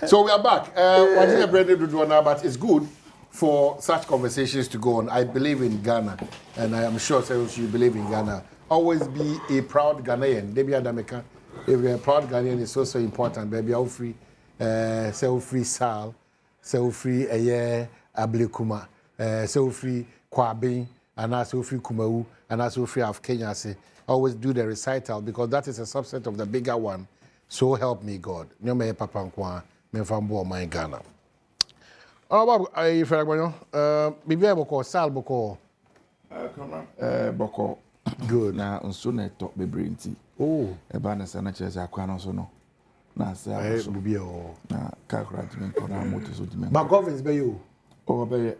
So we are back. But it's good for such conversations to go on. I believe in Ghana, and I am sure you believe in Ghana. Always be a proud Ghanaian. Debbie Adameka, if you're a proud Ghanaian, it's also important. Baby, all free, sell free Sal, sell free Ablekuma, sell free Kwabe, and also free Kumau, and also free of Kenya. Always do the recital because that is a subset of the bigger one. So help me God. No me papa nkwa me fambo my Ghana. Oh I feel like bibi boko sal boko. Boko. Good. Na nso na top bebre nti. Oh. E ba na sana chese akwa no so no. Na sa so bibi o. Na kakra ti men ko na moto so ti men. But governance be you. Obeye.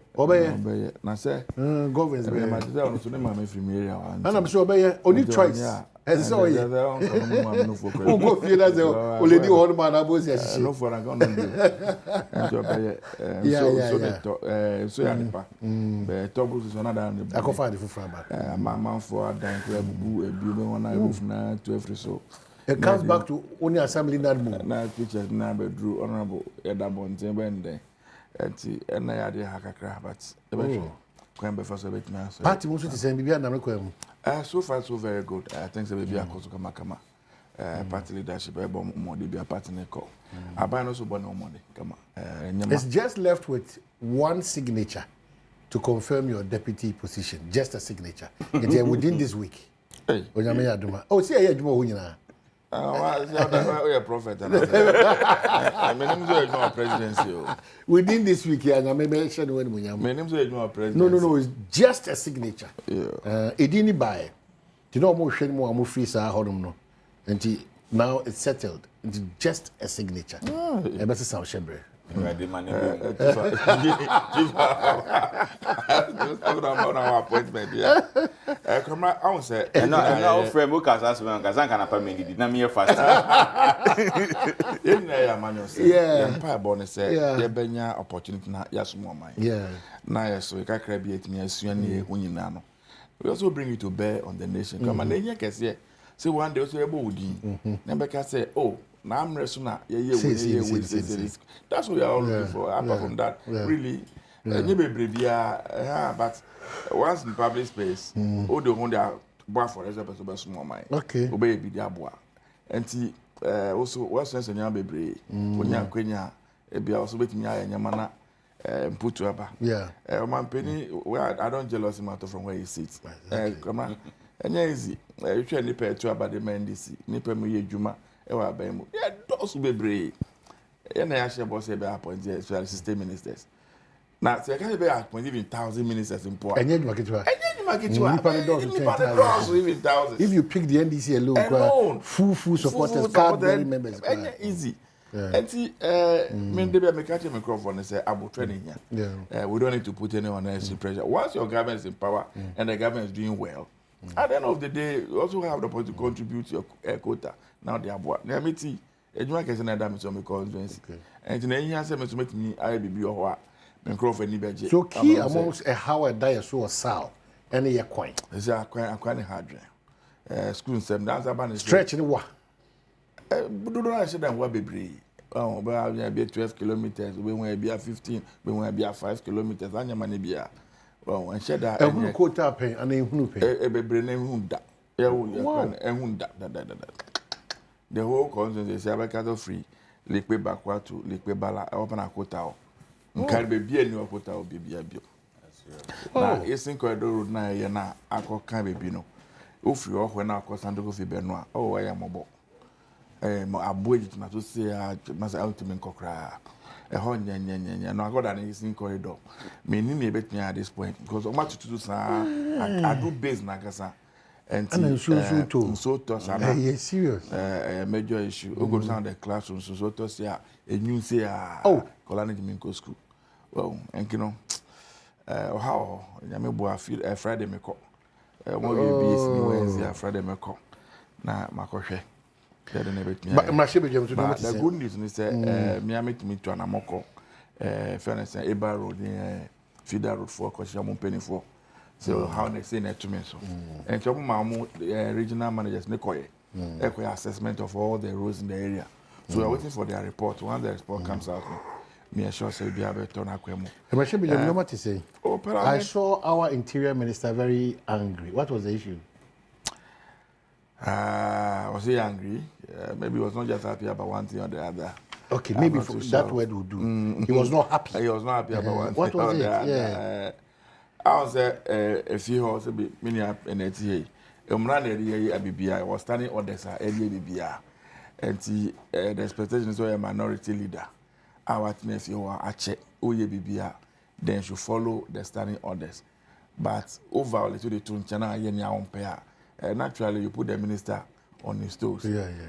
Na say governance be. Ma dey on so ne ma me free me area wa. And I'm sure obeye only choice. And so yeah. Who go feel as a lady old man about this? No for an gun. And so ya nipa. Be top is another. I can find the full back. Man for dan crab bu ebi be one roof na 12 so. It comes back to only assembly that move. Na teacher na be drew honorable Adom ben enti na ya dey hakakra but e can be first a bit now. Party most to send Bibia Namakwem. So far, so very good. I think the baby Akoso Kama. Party leadership, more be a party call. I buy no so no money. Come on. It's just left with one signature to confirm your deputy position. Just a signature. Within this week. Hey. Oh, see, I had a prophet. My name is presidency. Within this week, I may share when we are. My name is presidency. No, it's just a signature. Yeah. It didn't buy. You know, more free, sir. And now it's settled. It's just a signature. I better sound shebre. Appointment. Come on, I say. No, friend, because as well, because I can't permit it. Not me fast. Yeah. Empire bonus say. Yeah, benya opportunity na yes more mine. Yeah. Na yes, so you can create me as you need when you we also bring it to bear on the nation. Come on, then you can say one day also able with you. Then can say, oh. Now I'm resuna. That's what we are all looking for. Apart from that, really, but once in public space, all the one that bar for example, small mind. Okay. Obey be the abua. And also what sense in your baby when you are Kenya, be also with me and your mana put to aba. Yeah. Man penny, I don't jealous him out from where he sits. Come on, and easy. You try to pay to about the man this. Nipa me juma. Yeah, those be brave. And I shall boss appoint system ministers. Now, so I can't be appointed even 1,000 ministers in poor. And yet, market if you pick the NDC alone, full supporters, card members, easy. And see, men they be catching microphone and say, "I'm training here. We don't need to put anyone else in pressure. Once your government is in power and the government is doing well, at the end of the day, you also have the opportunity to contribute to your quota. Now they are what? Now me see. Ejuma kese na damage on my constituency. And then he has to make me IBB or what? Microphone ni beje. So key amongst a how a die so sal any year coin. Is a quite hard. School sem that's about stretch in what? But do not say that what be oh, but I be 12 kilometers. We want to be 15. We want to be 5 kilometers. Anya mani be well, and share that. Who quota pay and who pay? Be name hunda. Hunda. The whole constituency is about free. Lekwe bakwa to lekwe bala. Open a quota. Nkan be a new quota or be a bill. Now, it's in corridor road na ye na akọ kan be bi no. Ofri o hwe na akọ sandogo fi benua. Oh, I am obo. Mo aboji na to say masa ultimate kokra. Ho nya no agoda na is in corridor. Me ni betumi at this point because o ma tutu sa I do base na kasa. And so to sana. Yes, serious. Major issue. O go down the classroom so to say a new say Kolani Minko school. Well, and you know how Yamebo feel Friday me call. One be Wednesday Friday me call. Na makoshe. But my ship to the good news is me to meet to an amoko. Fairness Eba Road Feeder Road for Mpensenpensenmu for. So how they say that to me so. And some regional managers Nikoye. Assessment of all the roads in the area. So we're waiting for their report. Once the report comes out, me sure say we have a turn akwemu. What to say? I saw our interior minister very angry. What was the issue? Was he angry? Maybe he was not just happy about one thing or the other. Okay, maybe that word would do. He was not happy. He was not happy about one what thing was or it? the other. Yeah. I was a few hours be many up in it here. I was standing orders at BBA. And the expectation is a minority leader. Our if you are a check, BBA, then should follow the standing orders. But overall, to the tune channel, naturally, you put the minister on his toes.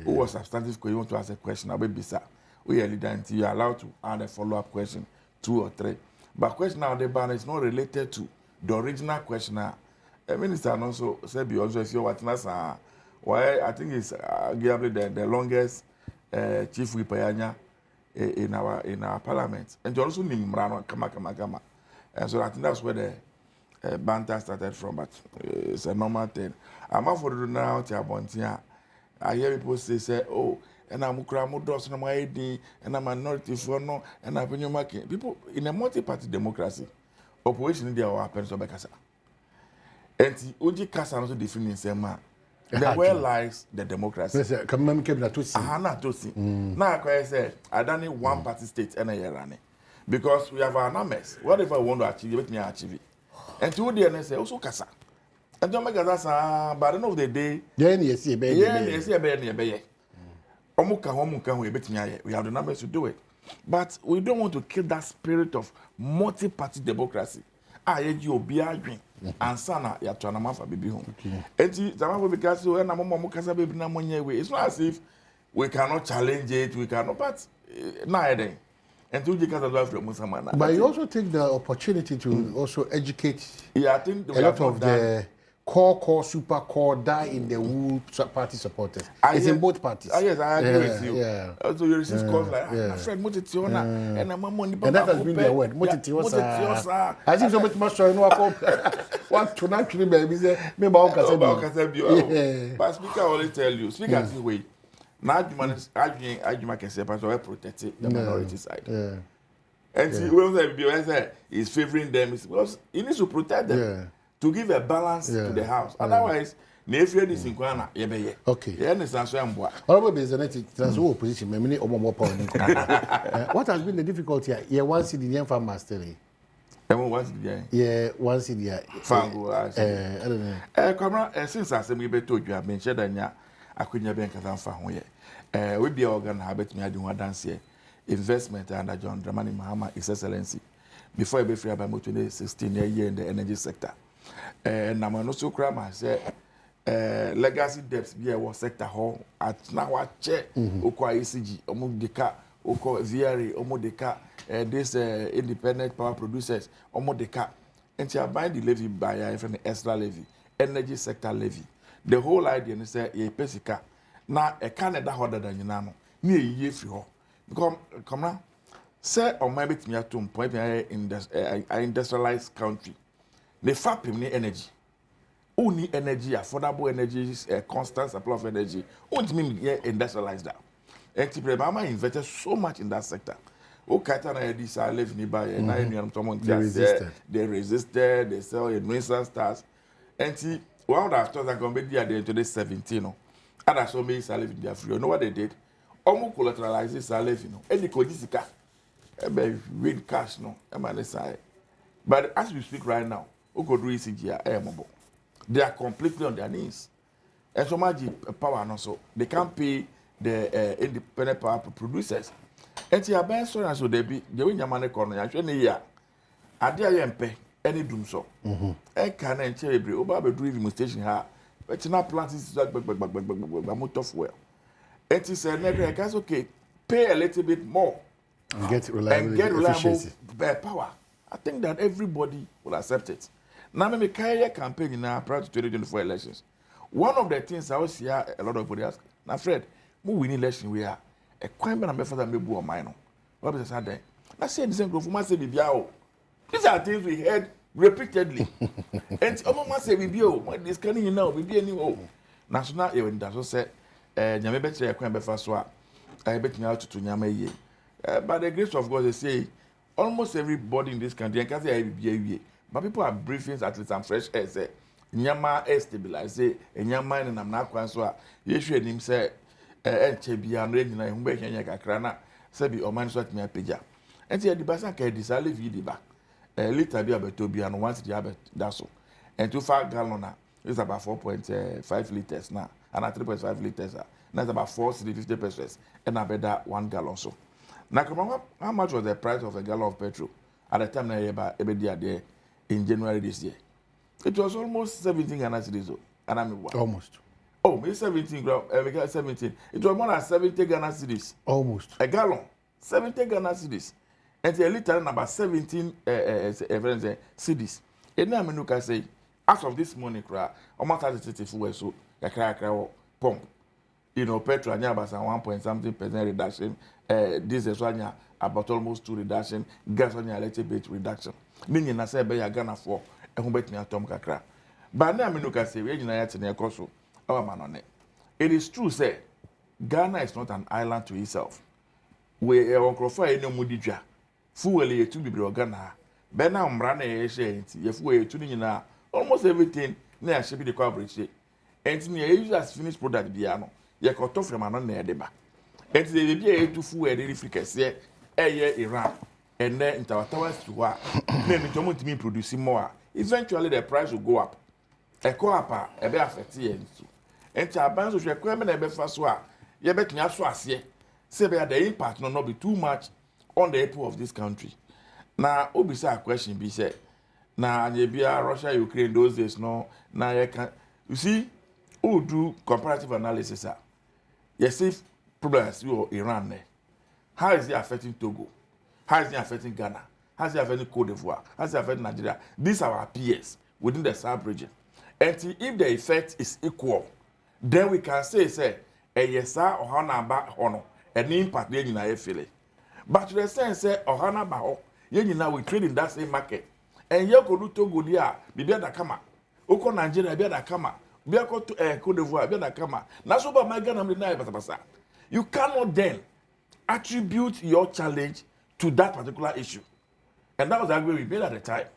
Who was substantive? You want to ask a question about Bisa. We are leader until you are allowed to add a follow-up question, 2 or 3. But question now the ban is not related to the original questioner. A minister also said, "Be also if you what why I think it's arguably the longest chief whip in our parliament, and you also name Mrano kama. And so I think that's where the banter started from. But it's a normal thing. I'm not for the now to I hear people say, oh. And I'm doors and I'm ID and I'm minority for no and I'm marking people in a multi-party democracy. Operation in our happens to Bekasa. And the Uji Kasa also different in same man. Where lies the democracy? Now I said I don't need one party state and a year running. Because we have our numbers. Whatever I want to achieve, let me achieve it. And to the end say also Kasa. And don't make us by the end of the day, we have the numbers to do it. But we don't want to kill that spirit of multi-party democracy. And sana ya tuanama for baby home. It's not as if we cannot challenge it, we cannot, but neither. And but you also take the opportunity to also educate I think a lot of the core, super core, die in the wool party supporters. It's in both parties. Yes, I agree with you. Yeah. Also, you receive calls like, my friend, Mutitiona, and I'm on the and that has been their word. Mutitiosa. I think so much more so. What to naturally baby say, maybe I'll but speaker always tell you, speaker say, wait. Now, I can say, but I protect the minority side. And see, when say he's favoring them, because he needs to protect them. To give a balance to the house. Otherwise, Nefia is in Kwana, Yebe. Okay. Honorable Business opposition, many or more point. What has been the difficulty here? Yeah, one city, the farmer still. Yeah, one city. Fango, I don't know. Camera, since I said, we told you, I've been shed and I couldn't bank as I'm found here. We be organ habit me, I do one dance here. Investment under John Dramani Mahama, His Excellency. Before I be free about 2016 year in the energy sector. And I'm also cram say legacy debts be a sector hall at now I check Oko ECG, Omodeka, Oko VRA, Omodeka, this independent power producers, Omodeka. And you are buying the levy by an extra levy, energy sector levy. The whole idea is a pesica. Now a Canada harder than you know, near ye free hall. Because come now, say on my bit me at 2 point in the industrialized country. The FAP energy. Only energy, affordable energy, a constant supply of energy. Won't mean industrialize that. And Mama invested so much in that sector. Okay, this I live nearby, and they resisted, they sell in Windsor stars. And see, one of the stores are going to be there today 17. And I saw me live in their free. You know what they did? Almost collateralize this live, and the Kodisika. With cash, no, but as we speak right now, they are completely on their knees. And so much power and also they can't pay the independent power producers. And you are buying so and so they be doing your money corner. Actually, yeah, I dare pay any doom so. I can't enter every over driving station here, but not plant is like tough well. It is a negative, okay, pay a little bit more and get reliable power. I think that everybody will accept it. Now, my career campaign now prior to 2024 elections. One of the things I always hear a lot of people ask, now, Fred, we win election, we are a crime and I'm better than me, mine. What is that? I said the same group, say, these are things we heard repeatedly. And Omama say, what is coming now? We be any national, that's what said, Yamebe, a crime before. I bet me out to nyama ye. By the grace of God, they say almost everybody in this country, and can say YEA, but people are briefing at least some fresh air. Say nyama stabilize. Say nyama and I'm not quite so. Yes, you him say Chebia and Regina, who make any kakrana. Say be Oman swat me a pija. And say the basa can disali vidiba. Little be about to be and once the habit that's all. And 2 5 gallon is about 4.5 liters now, and at 3.5 liters. That's about 450 pesos, and I bet that 1 gallon so. Now, how much was the price of a gallon of petrol at the time I about there in January this year? It was almost 17 Ghana cedis, and I mean almost. Oh, maybe 17 gram, 17. It was more than 70 Ghana cedis. Almost. A gallon, 70 Ghana cedis. And a liter about 17 cedis. And now I can say, as of this morning, almost 30 fuel so the pump. You know, petrol anya about 1.something% reduction. Diesel anya about almost 2 reduction. Gas anya a little bit reduction. Meaning I say be Ghana for e ho bet me atom kakra. But now I can say we nyina yet na ekoso our man on it. It is true say Ghana is not an island to itself. We onkrofa e no mudidwa. Fuel e tu bibre Ghana. Be na mra na e share nti ye fuel e tu ni nyina almost everything na ya shebi the coverage. And me use as finished product bia no. Ye ko to from anon na edeba. And the bia e tu fuel e frikese eye Iran. And then in our towers to what then it won't mean producing more. Eventually the price will go up. A co-op a be affect you. And Chaban's which requirement a be fast wa. Ye bet me as say the impact no not be too much on the people of this country. Now, obisa question be said. Now, ye be Russia, Ukraine those days no. Now you can you see who do comparative analysis. Yes, if problems you Iran there. How is it affecting Togo? How is it affecting Ghana? How is it affecting Cote d'Ivoire? How is it affecting Nigeria? These are our peers within the sub-region. And if the effect is equal, then we can say, a yes, or hana ba honor, an impact then in a feel. But to the sense, say, or hana ba you know, we trade in that same market. And you could do Togo there, be better kama. Oko Nigeria, be better kama. Be a Cote d'Ivoire, be better kama. That's what my Ghana will not. You cannot then attribute your challenge to that particular issue. And that was the argument we made at the time.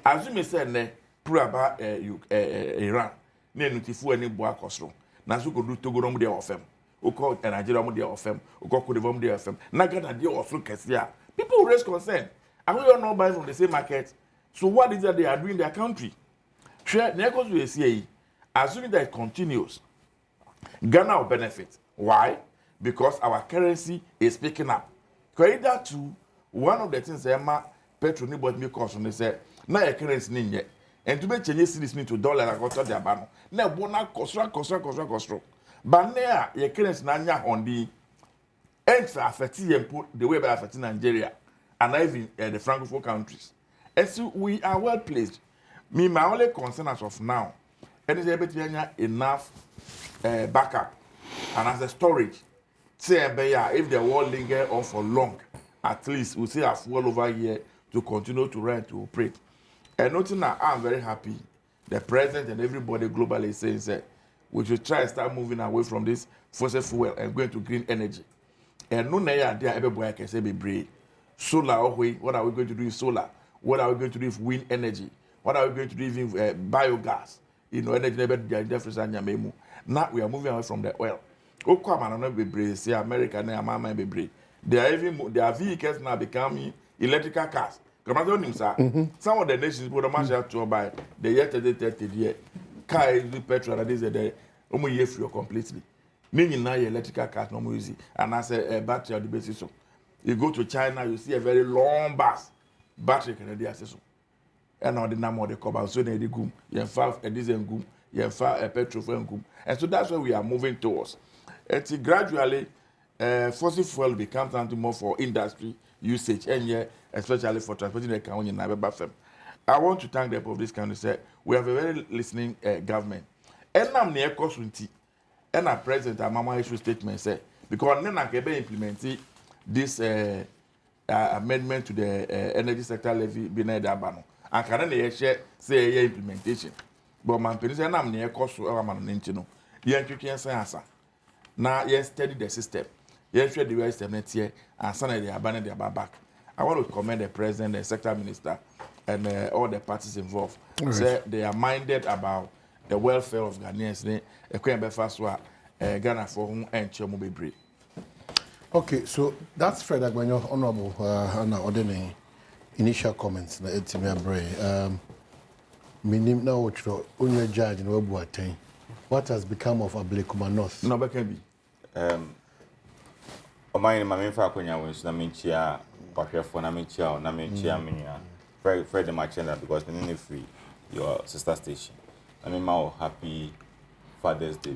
As you may say, ne, about Iran, ne nutifu any boa costro. Nasu could do Togo no of them. Who called Nigeria of them, who called Cote d'Ivoire of them. Naga deal of Lucasia. People raise concern. And we all know buying from the same market. So what is that they are doing in their country? Share Nekos will say, assuming that it continues, Ghana will benefit. Why? Because our currency is picking up. Either to one of the things Emma petrol ni bought me cost on say na your currency ni yet and to make change cities to dollar like what they are na bona cost but now your currency na nya on the ends affecting the way by affecting Nigeria and even the francophone countries, and so we are well placed. Me my only concern as of now and is able to enough backup and as a storage. Say if the war linger on for long, at least we see a fuel over here to continue to run to operate. And nothing now, I'm very happy. The president and everybody globally is saying that we should try and start moving away from this fossil fuel and going to green energy. And no idea everybody can say be brave. Solar, what are we going to do with solar? What are we going to do with wind energy? What are we going to do with biogas? You know, energy never. Now we are moving away from the oil. Say America their vehicles now becoming electrical cars. Some of the nations put a marshal to buy the year 30 car is petrol and this is almost year free completely. Meaning now electrical cars no more easy. And as a battery on the basis so you go to China, you see a very long bus battery can be accessible. And now the number of the cobalt so they gum, you have a diesel gum, you have a petrol gum. And so that's where we are moving towards. And gradually, fossil fuel becomes something more for industry usage, and especially for transporting the country in Nababafem. I want to thank the people of this country. Say we have a very listening government. And I'm near Kosunti, and our president, our mama issue statement say because then I can implement this amendment to the energy sector levy beneath the abano. And can share say implementation. But my Mpensenpensenmu I'm near Kosu, our man, you know, you can't say answer. Now, yes, study the system. Yes, the West here and Sunday they abandon their back. I want to commend the president, the secretary minister, and all the parties involved. Right. So they are minded about the welfare of Ghanaians. Ghana for whom and Chomo. Okay, so that's Fred Agbanyo, honorable ordinary initial comments. Minim now only judge in Webuateng. What has become of Ablekuma North? No, but can be. My main faculty was Namichia, Pashafo Namichia, Namichia Minia. Fred Machenda because in free your sister station. I mean, my happy Father's Day.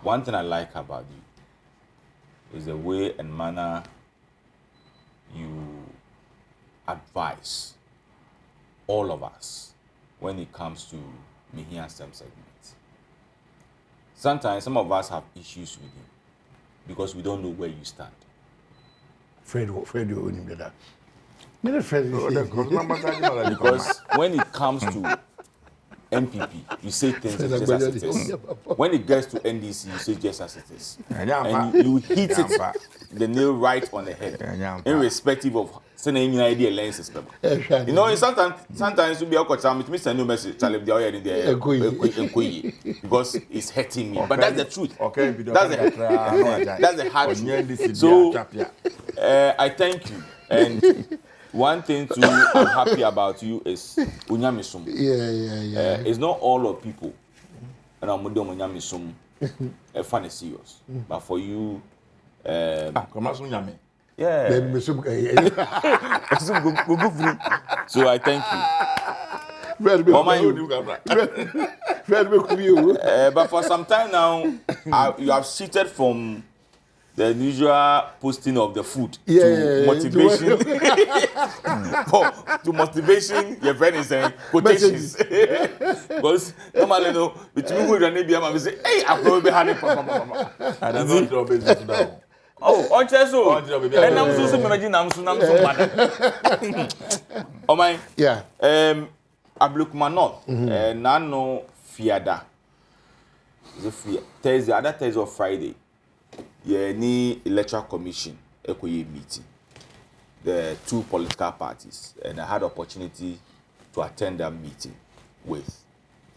One thing I like about you is the way and manner you advise all of us when it comes to Mihian STEM segments. Sometimes some of us have issues with you because we don't know where you stand. Fred, you own him that. Because when it comes to MPP, you say things just as it is. When it gets to NDC, you say just as it is. And you hit it the nail right on the head, irrespective of sending any idea lenses. You know, sometimes you be a coach, it means a new message, because it's hurting me. But that's the truth. Okay, that's the hard truth. So, I thank you. And one thing too I'm happy about you is Unyamisum. Yeah. It's not all of people and I'm Unyamisum funny serious. But for you, yeah. So I thank you. But for some time now, you have shifted from the usual posting of the food to motivation. To motivation, your friend is saying quotations. Because normally, no, between good and maybe I'm say, hey, I'm probably having problem. I don't know drop it down. Oh, on so. And I'm so imagine I'm so bad. Oh my. Yeah. Ablekuma North. Nano Fiada. Thursday, other Thursday or Friday. Ni electoral commission meeting, the two political parties, and I had opportunity to attend that meeting with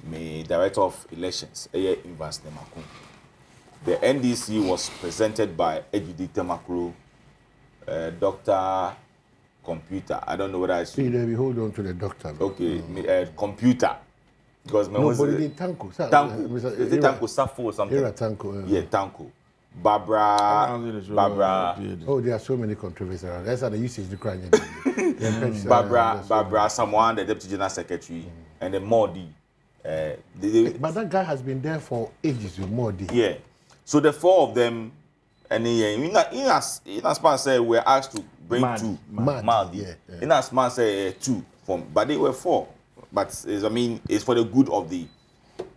the director of elections, Evans Nemaku. The NDC was presented by Ejidi Temakuru, Dr. Computer. I don't know what I should. Hold on to the doctor. Okay, computer. Because nobody Tanko. Is it Tanko Safo or something? Tanko. Yeah, Tanko. Barbara. Oh, there are so many controversies around. That's how they use the crime. Barbara, someone, the deputy general secretary, and the Modi. But that guy has been there for ages with Modi. Yeah. So the four of them, and in as man say we're asked to bring two. Madi. In as man say two but they were four. But it's for the good of the.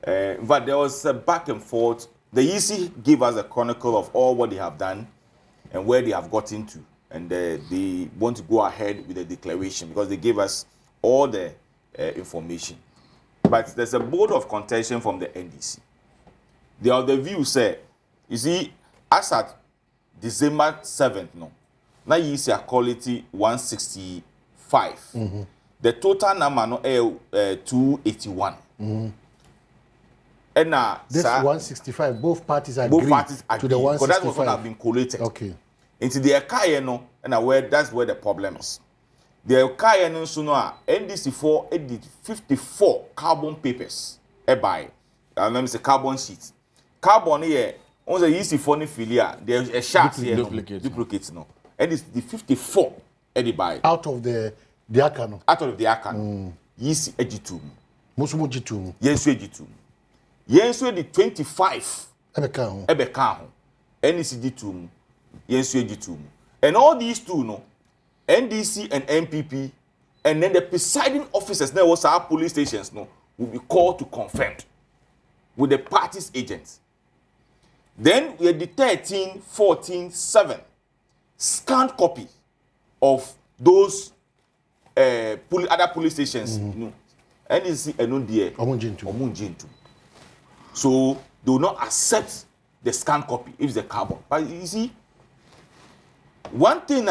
In fact, there was a back and forth. The YEA gave us a chronicle of all what they have done and where they have gotten to. And they want to go ahead with the declaration because they gave us all the information. But there's a board of contention from the NDC. They are the view, say, you see, as at December 7th, now YEA quality 165. The total number no 281. And this 165, both parties agree to the 165. Because that's what have been collated. Okay. Into the Ekaya no, and that's where the problem is. The Ekaya no sooner NDC 4 edit 54 carbon papers. By let me say carbon sheets. Carbon here on the YEA 4 filia. There's a shot here. Duplicates no. And it's the 54 edit by out of the Akano. Out of the Akano. YEA Ejitum. Musumu Jitum. Yes, Ejitum. Yes, the 25. Ebeka. NCD2. Yes, Ejitum. And all these two, NDC and MPP, and then the presiding officers, there was our police stations, will be called to confirm with the party's agents. Then we had the 13, 14, 7 scanned copy of those other police stations. NDC and Omunjintu. So they will not accept the scan copy if it's a carbon. But you see, one thing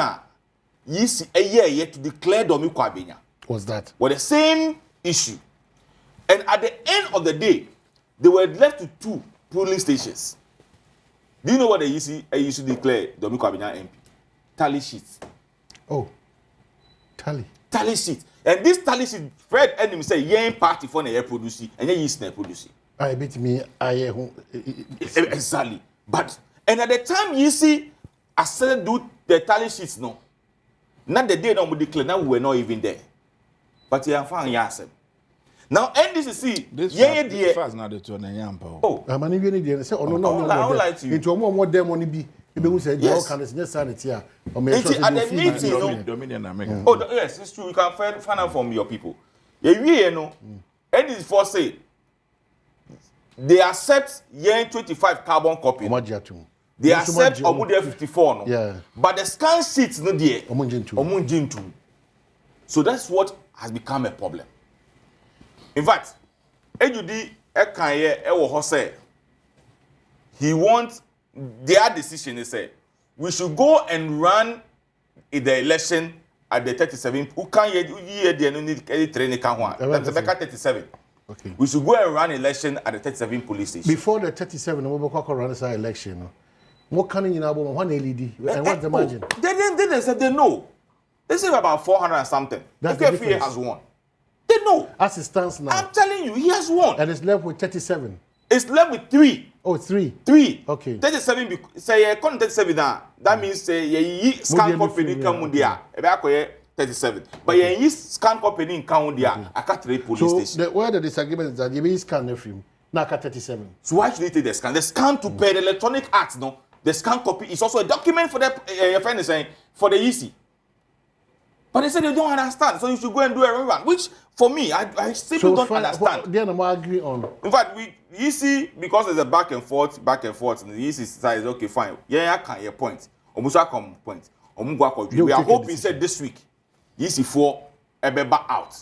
you see a year to declare Domi Kwabenya. What's that? Was the same issue. And at the end of the day, they were left with 2 polling stations. Do you know what they used to declare Domi Kwabenya MP? Tally sheets. Oh, tally. Tally sheet. And this tally sheet, Fred Enemy say, "Yen party for the air producing, and yen is not producing." I bet me, exactly. But and at the time you see, I said do the tally sheets no. Not the day no we declare. Now we were not even there. But you have found yourself. Now NDCC, this fast now the 2 and yampo. Oh, I'm an even say, oh no, I would like to. Into more money be. People say, "Yes, can it's sanity here." Or at the meeting, Dominion American. Oh, yes, it's true. You can find out from your people. You know, NDC4 say they accept yen 25 carbon copy. They accept Omudia 54 no. Yeah. But the scan sheets no there. Omunjintu. So that's what has become a problem. In fact, Ejudi Ekanye Ewo say he wants their decision is say we should go and run in the election at the 37. Who can you the any training can one? That's 37. Okay. We should go and run election at the 37 police station. Before the 37, we will run this election. What can you know about one LED? And what's the margin? They said they know. They say about 400 and something. That's the difference. Has won. They know. As it stands now. I'm telling you, he has won. And it's left with 37. It's left with 3. Oh, 3. 3. Okay. 37. Say 37 now. That means say ye scan company come there. Ebe 37. But ye scan company in count there. I can't trade police station. So where the disagreement is that you scan the film. Now 37. So why should they take the scan? The scan to pay the electronic act, no. The scan copy is also a document for the friend is saying for the EC. But they said they don't understand, so you should go and do a rerun. Which, for me, I simply don't understand. Then I'm agree on. In fact, you see, because there's a back and forth, and the EC side is okay, fine. Yeah, I can your point. Omusa come point. We are hoping said this week, EC 4 back out.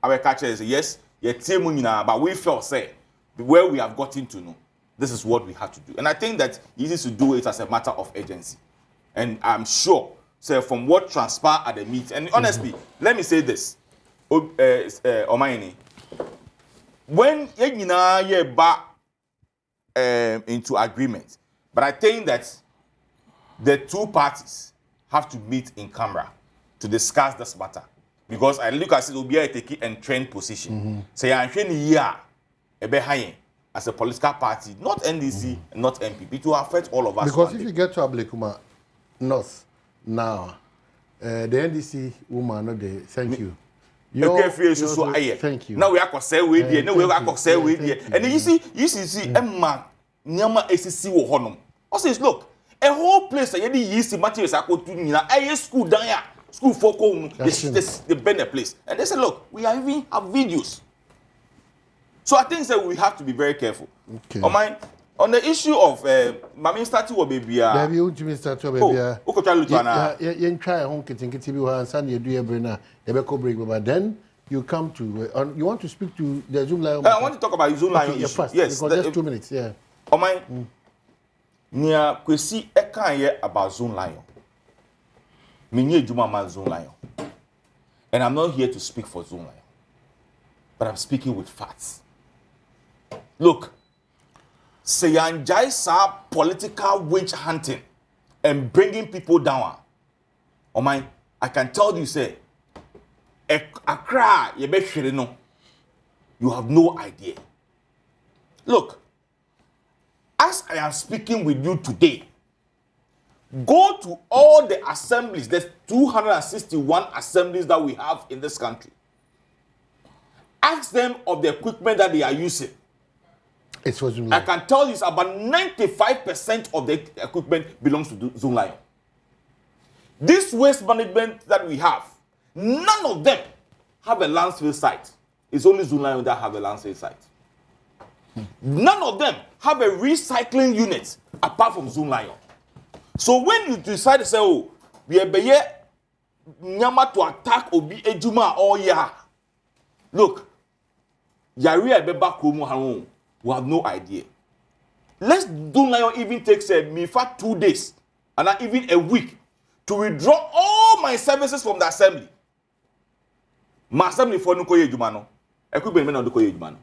Our catcher is yes, but we felt say where we have gotten to know. This is what we have to do. And I think that easy to do it as a matter of urgency. And I'm sure, so from what transpired at the meeting, and honestly, let me say this, Omaini, when you back into agreement, but I think that the 2 parties have to meet in camera to discuss this matter. Because I look at it, will be a take and trend position. Say, I'm here, as a political party, not NDC, not MPP, to affect all of us. Because if you get to Ablekuma North now, the NDC woman, not the thank you. Thank you. Now we are say we there. Now we are say we there. And you see, Emma, Nyama SC wo honum. Also, look, a whole place that you see materials are going to na school down here, school for the banner place. And they say, look, we are even have videos. So I think that we have to be very careful. Okay. On the issue of Mami Statue or baby, baby, you statue baby. You try home kitchen and Sunday you do a brainer, break, but then you come to you want to speak to the Zoomlion. I want to talk about Zoomlion issue. First, yes, because just 2 minutes. Yeah. Nia kwesi eka ye about Zoomlion. Minye juma man Zoomlion. And I'm not here to speak for Zoomlion, but I'm speaking with facts. Look, say anjai sa political witch hunting and bringing people down. I can tell you, say, Accra, you have no idea. Look, as I am speaking with you today, go to all the assemblies. There's 261 assemblies that we have in this country. Ask them of the equipment that they are using. I can tell you about 95% of the equipment belongs to Zoomlion. This waste management that we have, none of them have a landfill site. It's only Zoomlion that have a landfill site. None of them have a recycling unit apart from Zoomlion. So when you decide to say, oh, we are nyama to attack obi ejuma all year, look, yari ebeba kumu haron. We have no idea. let's Zoomlion even take me for 2 days and not even a week to withdraw all my services from the assembly. My assembly for no koye juma no. Equipment men no koye juma no.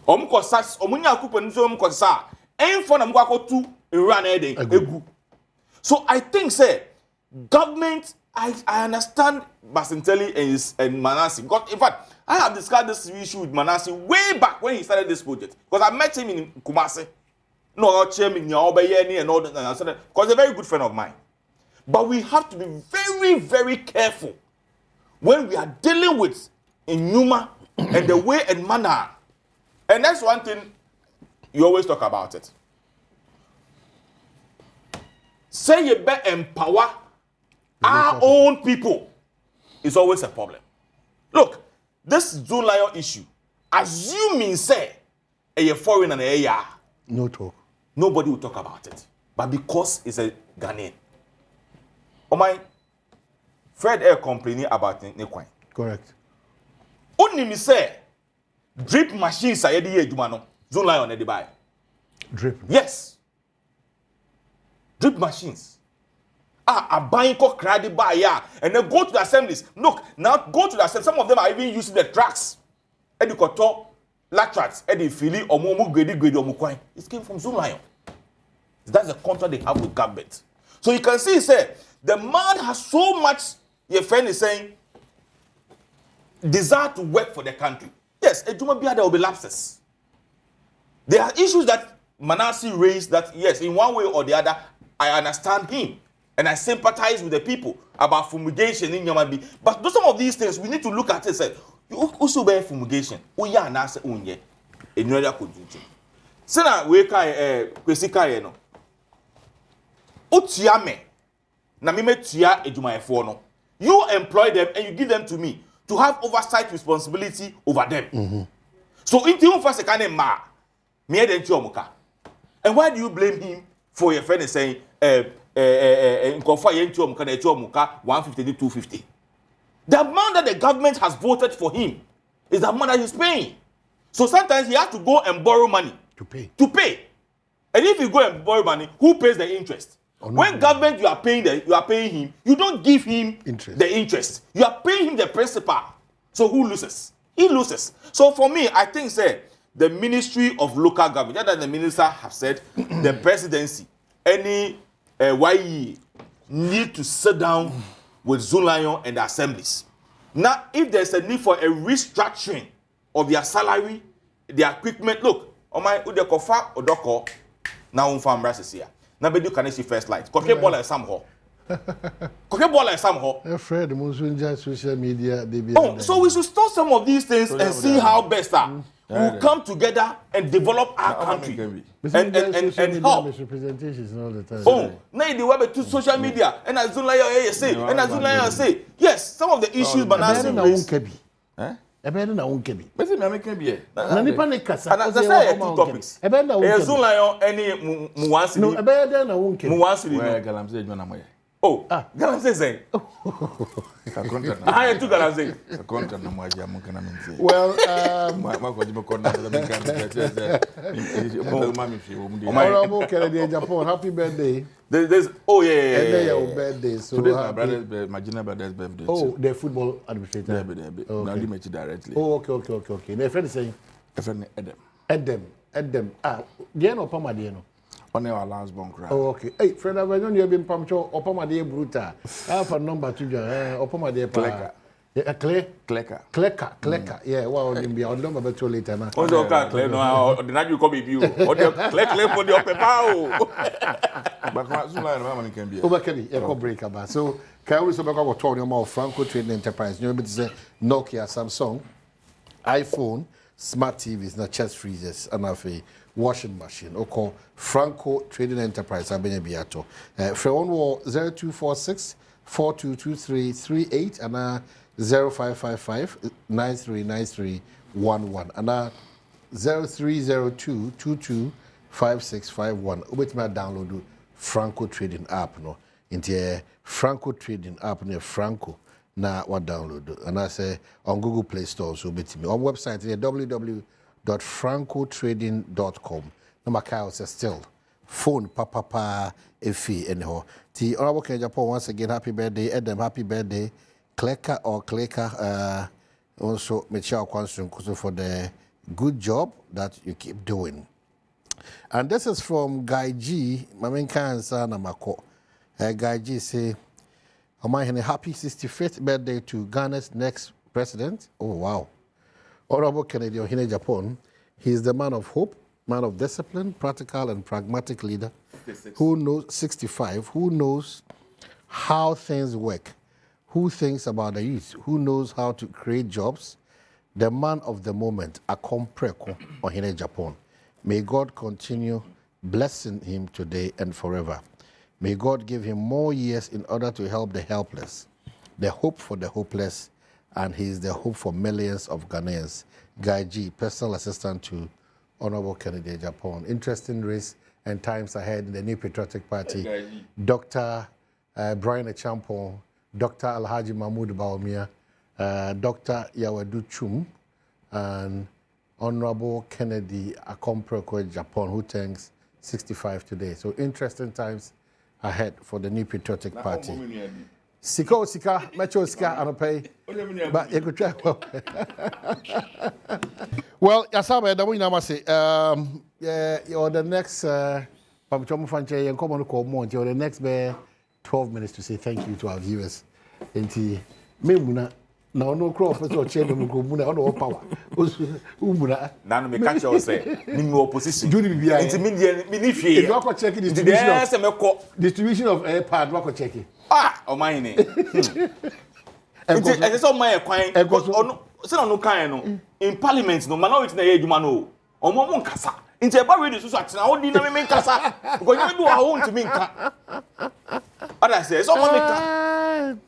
Omuko sas omunya equipment so omuko sa. En for na mko akotu run eden egu. So I think say government I understand Basintelli and Manasseh. In fact, I have discussed this issue with Manasseh way back when he started this project. Because I met him in Kumasi. No, chairman, and all that. Because he's a very good friend of mine. But we have to be very, very careful when we are dealing with Numa and the way and manner. And that's one thing you always talk about it. Say you better empower our own people is always a problem. Look, this Zoomlion issue, assuming say a foreign and a YEA, no talk. Nobody will talk about it. But because it's a Ghanaian. Oh my, Fred Air complaining about Nekwan. Correct. Only me say drip machines are the Jumano. Zoomlion they buy. Drip. Yes. Drip machines. A buying credit buy, yeah, and then go to the assemblies. Look, now go to the assemblies. Some of them are even using the tracks. Educator, latrats, edifili, or momu grade or mukwain. It came from Zoomlion. That's the contract they have with government. So you can see, say, the man has so much, your friend is saying, desire to work for the country. Yes, there will be lapses. There are issues that Manasseh raised that, yes, in one way or the other, I understand him. And I sympathize with the people about fumigation in Yamabi. But some of these things, we need to look at it and say, you also bear fumigation. We are not saying, in your could Sena, we can, no. Utiame, na me tia ejuma no. You employ them and you give them to me to have oversight responsibility over them. So, in the first kind of ma, me and why do you blame him for your friend saying, 150 to 250. The amount that the government has voted for him is the amount that he's paying. So sometimes he has to go and borrow money to pay. And if you go and borrow money, who pays the interest? When government you are paying him, you don't give him the interest. You are paying him the principal. So who loses? He loses. So for me, I think say the Ministry of Local Government, that the minister have said, the presidency, any YEA need to sit down with Zoomlion and the assemblies. Now, if there's a need for a restructuring of their salary, their equipment, look, on my Udekofa Odoko, now farm brass here. Now, be do can see first light. Coffee ball and somehow. Coffee ball and somehow. Fred, Musunja social media. So we should start some of these things and see how best we'll come together and develop our country and help. Representations all the time. Oh, now the web to social media and as Zoomlion say, and as Zoomlion say, yes, some of the issues Manasseh raised. Ebede na wonkebi. Bese me ameka bi e. Na nipa ne kasa. And as I say two topics. Ebede na wonkebi. Zoomlion any muwansi. No, ebede na wonkebi. Muwansi ni. Where galamse edwa na moye. Oh, galamse say. Ka contract na. Ah, tu galamse. Ka contract na mo aja mo kana mense. Well, ma ko jibo corner da me kan say. Honorable Kennedy Japan, happy birthday. There's yeah. And then your birthday. So today's my brother's my brother's birthday. Oh, the football administrator. Now you met directly. Oh, okay. My friend is saying. My friend Adom. Adom. Ah, dia no pama dia no. On our last bunk right. Oh, okay. Hey, friend, I've known you been pamcho opama dia bruta. I have a number to join. Opama dia pa. Klecker. Yeah, well, I'll be on number to later now. Oh, okay. No, the night you come with you. Or the Klecker for the upper power. But Zoomlion can be. Over break about. So, can we talk about talking about Franco Trading Enterprise? You know, say Nokia, Samsung, iPhone, smart TVs, not chest freezers, and a washing machine. Okay, Franco Trading Enterprise. I've been biato. For one 0246 422338 and 0555 939311 and 0302 225651. Which may download Franco Trading app no. Into Franco Trading app near Franco na what download and I say on Google Play Store so bit me on website www.francotrading.com no Macau says still phone papa efi anyhow. The Honorable King Japan once again happy birthday, Adom happy birthday, Kleka also Michelle Kwansun for the good job that you keep doing. And this is from Guy G, Mamenka and Sana Mako. Guy G say, Omahene, happy 65th birthday to Ghana's next president. Oh, wow. Honorable Kennedy Ohene Japan, he is the man of hope, man of discipline, practical and pragmatic leader 66. Who knows, 65, who knows how things work, who thinks about the youth, who knows how to create jobs, the man of the moment, Akompreko Ohene Japan. May God continue blessing him today and forever. May God give him more years in order to help the helpless, the hope for the hopeless, and he is the hope for millions of Ghanaians. Guy G, personal assistant to Honorable Kennedy Japan. Interesting race and times ahead in the New Patriotic Party. Dr. Brian Echampon, Dr. Alhaji Mahmoud Baumia, Dr. Yawadu Chum, and Honorable Kennedy Akompreko Japan, who turns 65 today. So interesting times ahead for the New Patriotic Party. Sika, Metro Sika, and pay. But you could try. Well, Yasabe, the winner must say, you're the next, Pabuchomo Fanche, and come on, call more. You're the next 12 minutes to say thank you to our viewers. And Memuna. Now no crop for chain of Muna or power. Umuna. None of me catch you say, no opposition. Do the intermediate checking distribution of airpad, rocket checking. Ah, oh my name. It's all my acquaint. No kind in parliament, no minority na edumano. O mo nkasa. Nti e ba we so at na odi na me nkasa. Because you do our own to me nka. Other say so mo make.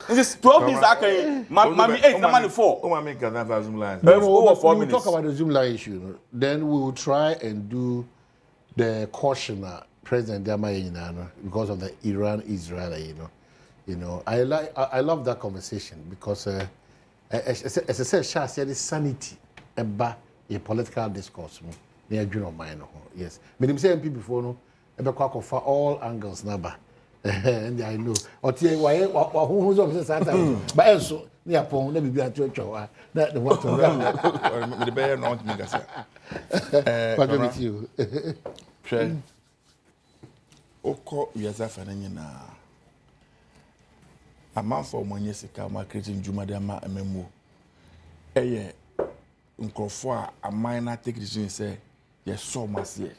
This 12 days that can mami 8 na mani 4. O mami nka na Zoomlion. Over 4 minutes. We'll talk about the Zoomlion issue. Then we will try and do the caution President Dama because of the Iran-Israel, you know. I love that conversation because as I said, Shah said sanity about a political discourse. Near June of mine, yes. But say MP before no, about for all angles number. And I know. Or who's on Santa, but also near Pong, let me be at church or that the one to the bear not me. What with you? Oko Yazafana a man for 1 year sika ma creating Jumadama Memu. Eye Nkofo a minor take decision say yes so much here.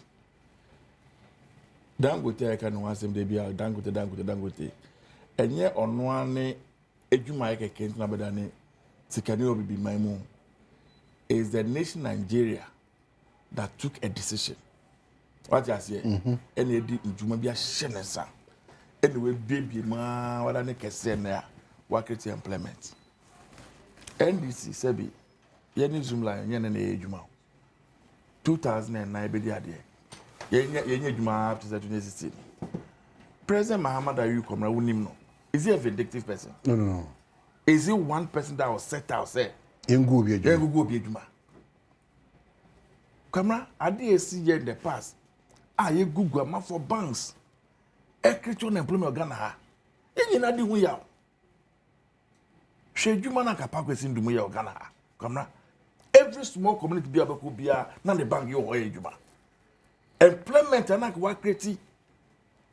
Dangote I can want them they be Dangote. And yet on one ejuma eke kent na bedane sikani obi my mom. Is the nation Nigeria that took a decision. What you say? And they did ejuma be a shenesa. Anyway, baby ma wala ne kese na what create employment. NDC sebi yeni Zoomlion yeni na ejuma. 2009 be there. Yeni ejuma up to 2016. President Muhammad Ayu Komra unim no. Is he a vindictive person? No. Is he one person that was set out say? Yengu bi ejuma. Komra, I did see here in the past. Ye Google ama for banks. Create unemployment Ghana ha. Yenyi na di hu ya. Hwe ejuma na kapa kwesi ndumu ya Ghana ha. Komra. Every small community be abeko bia na the bank yo ho ejuma. Employment na ka create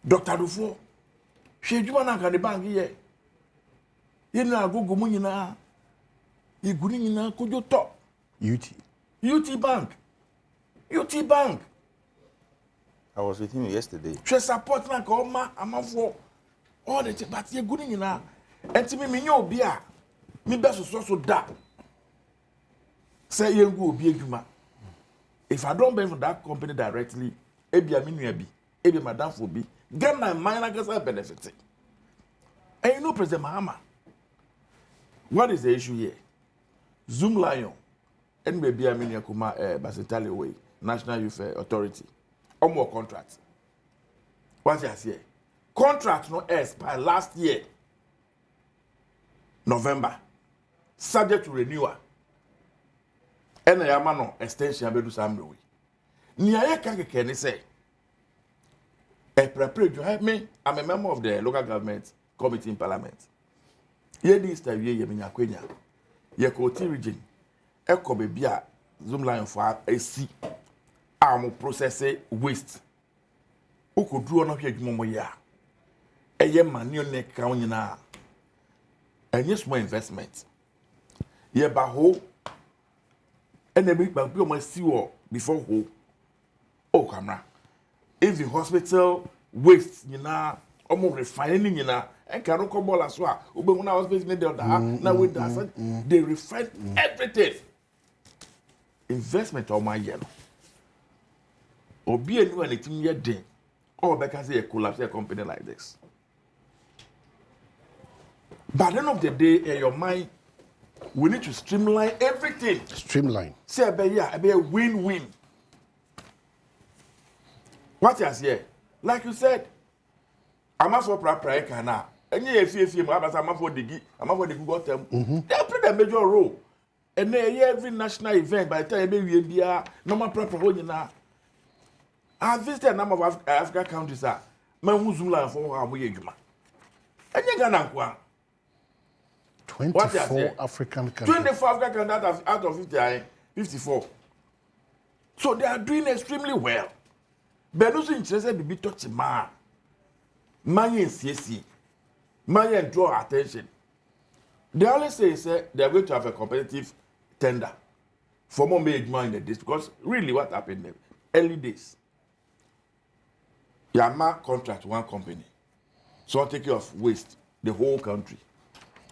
Dr. Dufo. Hwe ejuma na ka the bank ye. Ye na agogo mu nyina. Iguni nyina kojo to. UT Bank. I was with him yesterday. She support na ka oma amafo. All the but ye guni nyina. Enti me nyo obi a. Me be so da. Say yengu obi adwuma. If I don't pay for that company directly, ebia me nua bi, ebia madam for bi, get my minor gets benefit. And you know President Mahama. What is the issue here? Zoomlion and maybe I mean Yakuma Basitali way, National Youth Authority. Or more contract. What's your say? Contract no expire last year. November. Subject to renewal. And I am no extension abedu sambe we. Ni aye kanke say Me, I'm a member of the local government committee in parliament. Here this time, ye me nyakwenya. Ye Koti region. Eko be a Zoomlion for a sea. I'm process waste. Who could do on here more ya? A young man near neck county now. And yes, more investment. Ye baho. And the big baby my sewer before ho. Oh, camera. Even hospital waste, you know, almost refining, you know, and can't come ball as well. When I was basically there, now with that, they refine everything. Investment on my yellow. Or be a new anything yet day. Or because they collapse a company like this. By the end of the day, in your mind, we need to streamline everything. Streamline. Say, I be a win-win. What you say? Like you said, I'm not for proper now. And if I'm not for the Google term, they play a major role. And every national event, by the time we be no more proper holding now. I visited a number of African countries. Man, who's Zoomlion for how we do. And you can 24 African countries. 24 African countries out of 54. So they are doing extremely well. But also interested to be touching man. Man in CSC. Man and draw attention. They always say they are going to have a competitive tender for more management in the district. Because really what happened in the early days, Yama contract one company. So take care of waste, the whole country.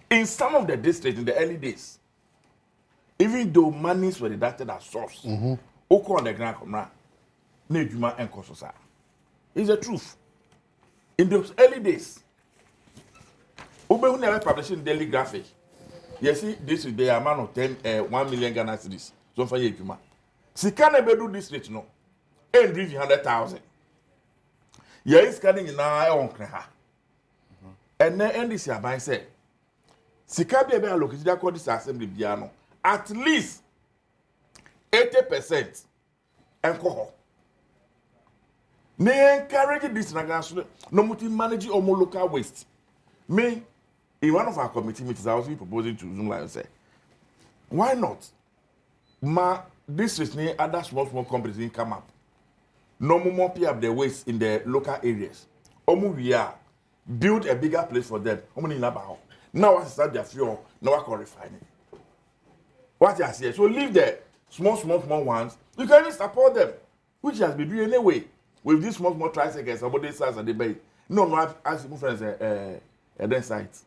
In some of the districts in the early days, even though monies were deducted as source, Oko on the ground come round. Nejuma and Kososa. It's the truth. In those early days, Ube who never publishing daily graphic. You see, this is the amount of 1 million Ghana cedis. So for Nejuma. Sikane bedu district no. And reach 100,000. You is scanning in our own kreha. And then end this year by say, Sikabi be allocated according to this assembly piano. At least 80% and cohort. They encourage this national no multi manage or more local waste. Me, in one of our committee meetings, I was proposing to Zoomlion say, why not? This is near other small companies in come up. No more pay up the waste in the local areas. We are build a bigger place for them. Now I start their fuel, now I can refine it. What you say? So leave the small ones. You can even support them, which has been doing anyway. With this small tricycles, about this size and the bay. No, I see my friends then site.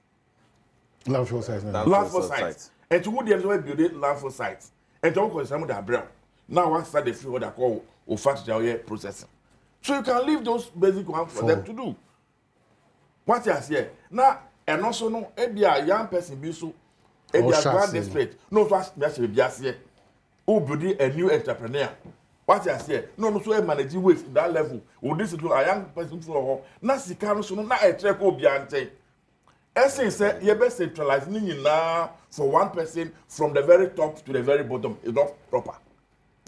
Landfill sites. Landfill sites. And to who the other build it landfill sites. And to all some of that brown. Now I start the fuel that call or factory processing. So you can leave those basic ones for them to do. What you say? Now, and also no, a young person be so a grand desperate. No, fast message be here. Who build a new entrepreneur. What I say, no, so manage waste that level. Would this do a young person for her? Nancy Carlos, no, not a track of Biante. Essence said, you best centralize now for one person from the very top to the very bottom is not proper.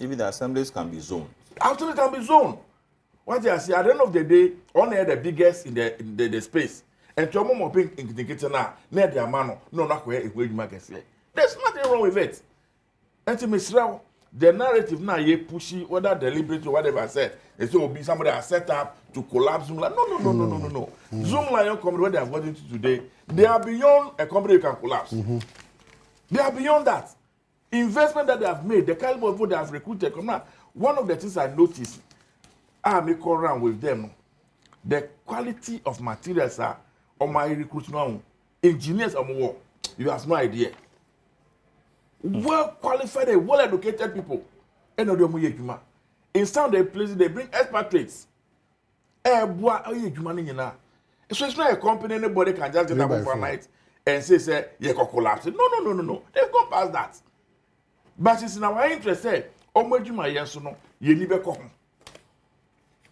Even the assemblies can be zoned. Actually, it can be zoned. What I say, at the end of the day, only the biggest in the space. And to more being in the kitchen now, near the amano, no, not where it will make us say. There's nothing wrong with it. And to Miss Rao, the narrative now ye pushy, whether deliberate or whatever I said, it will be somebody has set up to collapse Zoomlion. No. Zoomlion company where they have gotten to today, they are beyond a company you can collapse. They are beyond that. Investment that they have made, the caliber of what they have recruited. Come now, one of the things I noticed, I make call around with them. The quality of materials are on my recruitment. Engineers are more. You have no idea. Well qualified, well educated people. In some of the places, they bring expatriates. So it's not a company anybody can just get up overnight and say, you can collapse. No. They've gone past that. But it's in our interest, say, you need to come.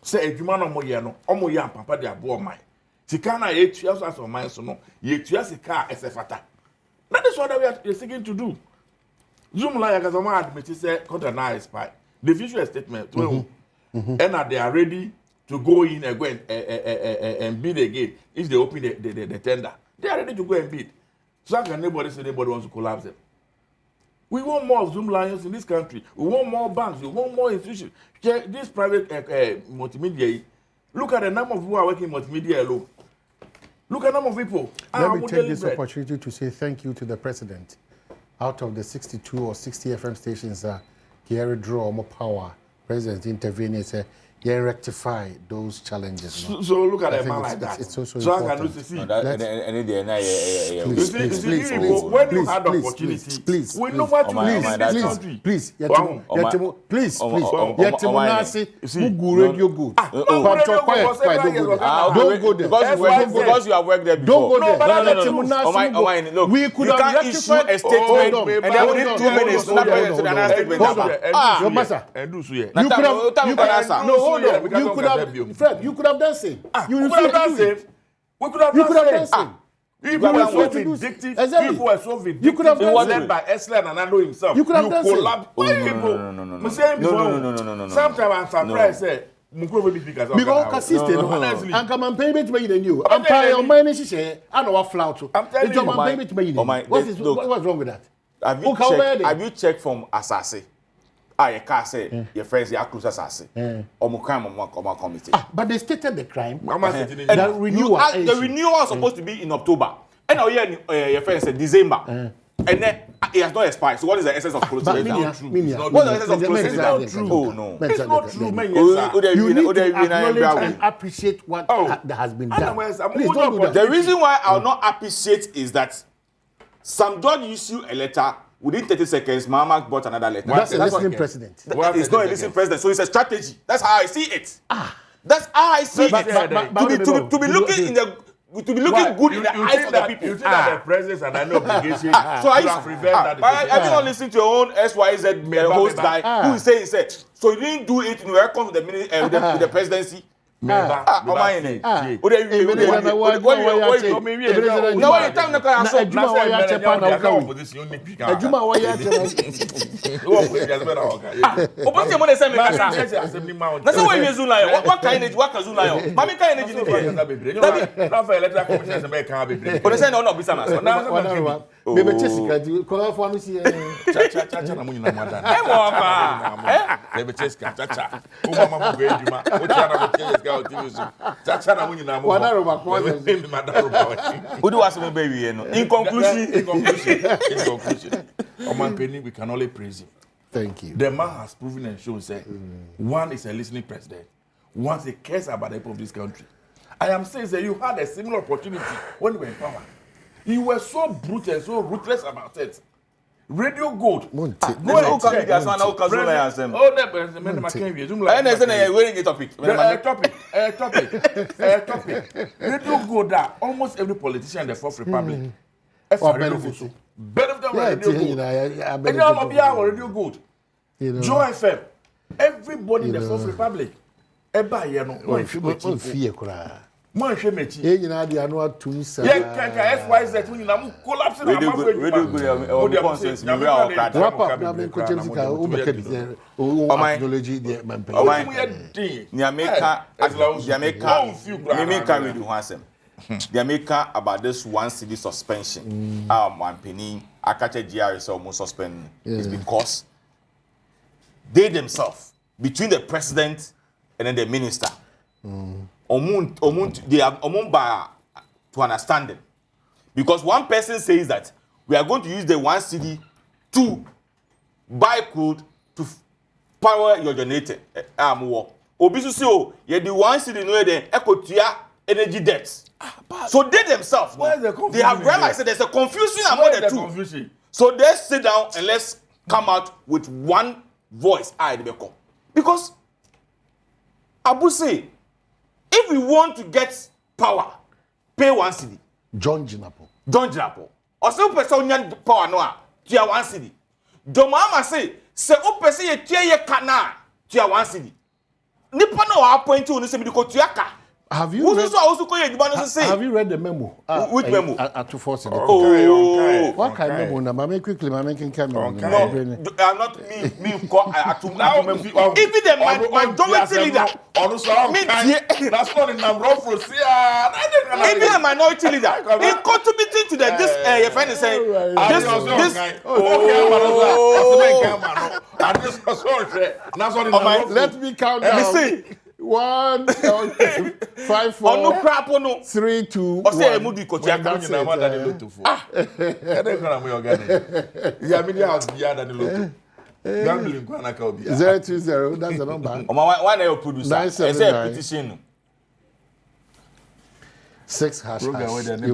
Say, you man, no, papa, they are born mine. Sikana, 8 years of mine, so no, you a car as a fata. That is what we are seeking to do. Zoomlion as a man admitted say content now expire. The visual statement and they are ready to go in and go and bid again if they open the tender. They are ready to go and bid. So how can anybody say anybody wants to collapse them? We want more Zoomlions in this country. We want more banks. We want more institutions. This private multimedia, look at the number of people who are working in multimedia alone. Look at the number of people. Let me take this opportunity to say thank you to the president. Out of the 62 or 60 FM stations, he draw more power. President intervened and said, "Yeah, rectify those challenges." So look at a man like that. It's also so important. I can see. Please, when you had opportunity, please, we know what to do in this country. Please, please, radio good. Don't go there. Because you have worked there before. Don't go there. Look, we could you have can't issue a statement and then within 2 minutes, you could have done same. You could have done same. We could have done same. People were so vindictive. People were so vindictive. You could have done led by Eslen and Ando himself. You could have done No. Sometimes I'm surprised. Because consistent, and come and pay me to you. I'm paying on my nation. I know what flout. I'm telling you, what's wrong with that? Have you checked from Asase? You can't say your friends are close Asase. Or committee. But they stated the crime. The renewal is supposed to be in October. And now your friends said December. And then it has not expired. So what is the essence of closing? It's not true. What is the essence of closing? It's not true. Oh no. It's not true. You need to acknowledge and appreciate what has been done. Please don't do that. The reason why I will not appreciate is that some judge issue a letter. Within 30 seconds, Mahama bought another letter. That's a listening president. It's not a listening president, so it's a strategy. That's how I see it. That's how I see it. To be looking good in the eyes of the people. You think that the president and an obligation so to prevent that? Have you not listened to your own SYZ host guy who is saying, so you didn't do it in welcome to the presidency? In conclusion, we can only praise him. Thank you. The man has proven and shown that one is a listening president. One he cares about the people of this country. I am saying that you had a similar opportunity when you were in power. You were so brutal and so ruthless about it. Radio Gold. Radio Gold that almost every politician in the Fourth Republic. Benefit of Radio Gold. Joe FM. Everybody in the Fourth Republic. Man shemechi. You know the annual tools. SYZ when you collapse in the America about this 1 city suspension. One penny, Akache GR is almost suspended. Is because they themselves, between the president and then the minister, they are by to understand them. Because one person says that we are going to use the 1 city to buy crude to power your generator. Obviously, you the 1 city no the ecotia energy debts. So they themselves, they have realized that there's a confusion among the two. So they sit down and let's come out with one voice. Because Abu say, if we want to get power, pay 1 city. John Jinapo. Or some person power no to 1 city. Domama say person ye tie ye kana to 1 city. Nipa no appoint you no say me ko tuaka. Have you read the memo? Which memo? To force it. Oh, what kind of memo? Now, Mama, quickly, Mama can come. No, I'm not me. Even the majority leader. That's not the number of us. Even the minority leader. In contributing to this, your friend is saying, let me count down. Let me see. 1, 5, 4, 3, 2, 1. Gambling, 020. That's the number. Why are you producing? 979 6 #. You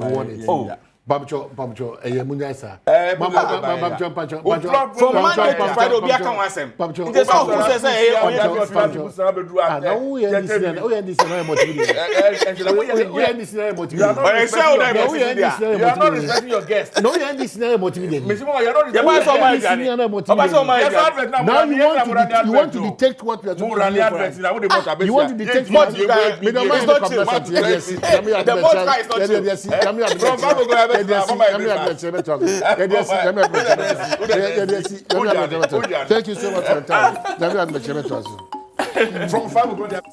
want it. Oh. Babcho, Munyasa. From Monday to Friday, we are coming to Babcho. It's all who says, hey, Now we are this. You are not respecting your guests. No, you are this. Now Now you want to detect what we are talking about. You want to detect what we are talking about. Thank you so much for your time. From 5 o'clock.